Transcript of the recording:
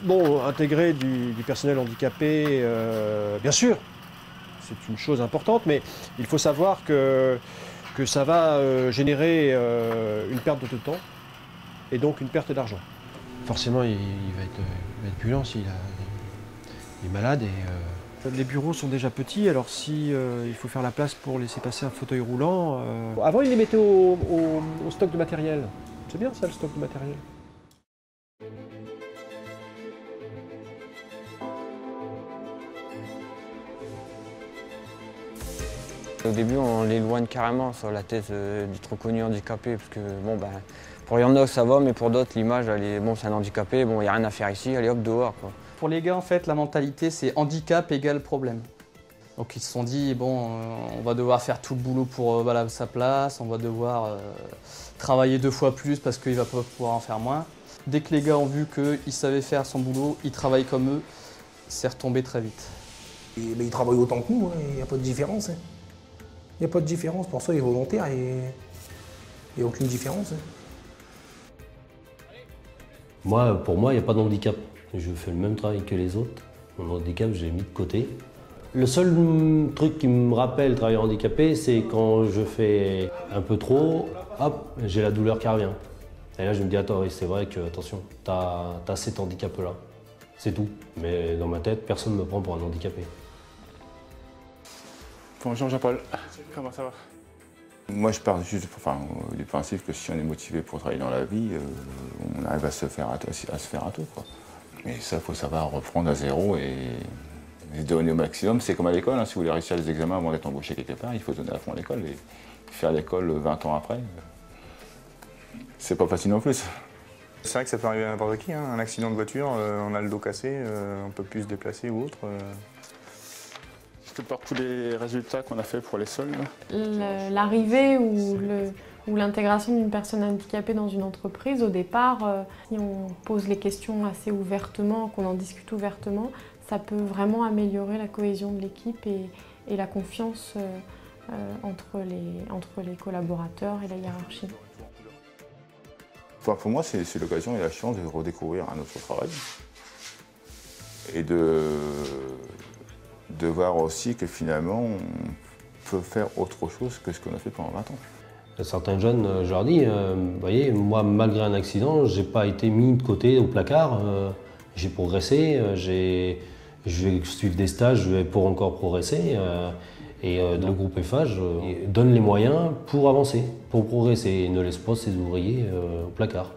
Bon, intégrer du personnel handicapé, bien sûr, c'est une chose importante, mais il faut savoir que ça va générer une perte de temps et donc une perte d'argent. Forcément, il va être violent s'il est malade. Les bureaux sont déjà petits, alors si il faut faire la place pour laisser passer un fauteuil roulant... Avant, ils les mettaient au stock de matériel. C'est bien ça, le stock de matériel. Au début, on l'éloigne carrément sur la thèse du trop connu handicapé, parce que bon, ben, pour Yanda, ça va, mais pour d'autres, l'image, bon, c'est un handicapé, bon, il n'y a rien à faire ici, allez hop, dehors, quoi. Pour les gars, en fait, la mentalité, c'est handicap égale problème. Donc ils se sont dit, bon, on va devoir faire tout le boulot pour sa place, on va devoir travailler 2 fois plus parce qu'il va pas pouvoir en faire moins. Dès que les gars ont vu qu'il savait faire son boulot, il travaille comme eux, c'est retombé très vite. Il travaille autant que nous, il n'y a pas de différence. Il n'y a pas de différence, pour ça il est volontaire et il n'y a aucune différence. Moi, pour moi, il n'y a pas de handicap. Je fais le même travail que les autres. Mon handicap, j'ai mis de côté. Le seul truc qui me rappelle travailler handicapé, c'est quand je fais un peu trop, hop, j'ai la douleur qui revient. Et là, je me dis, attends, oui, c'est vrai que, attention, t'as cet handicap-là. C'est tout. Mais dans ma tête, personne ne me prend pour un handicapé. Bonjour Jean-Paul, comment ça va? Moi je pars juste du principe que si on est motivé pour travailler dans la vie, on arrive à se faire un tout, quoi. Mais ça, il faut savoir reprendre à zéro et donner au maximum. C'est comme à l'école, hein, si vous voulez réussir les examens avant d'être embauché quelque part, il faut donner à fond à l'école et faire l'école 20 ans après. C'est pas facile non plus. C'est vrai que ça peut arriver à n'importe qui, hein. Un accident de voiture, on a le dos cassé, on peut plus se déplacer ou autre. Je te porte tous les résultats qu'on a fait pour les sols. L'arrivée ou l'intégration d'une personne handicapée dans une entreprise, au départ, si on pose les questions assez ouvertement, qu'on en discute ouvertement, ça peut vraiment améliorer la cohésion de l'équipe et la confiance entre les collaborateurs et la hiérarchie. Pour moi, c'est l'occasion et la chance de redécouvrir un autre travail et de voir aussi que finalement, on peut faire autre chose que ce qu'on a fait pendant 20 ans. Certains jeunes, je leur dis, vous voyez, moi, malgré un accident, j'ai pas été mis de côté au placard. J'ai progressé, je vais suivre des stages, je vais encore progresser. Et le groupe Eiffage donne les moyens pour avancer, pour progresser, et ne laisse pas ses ouvriers au placard.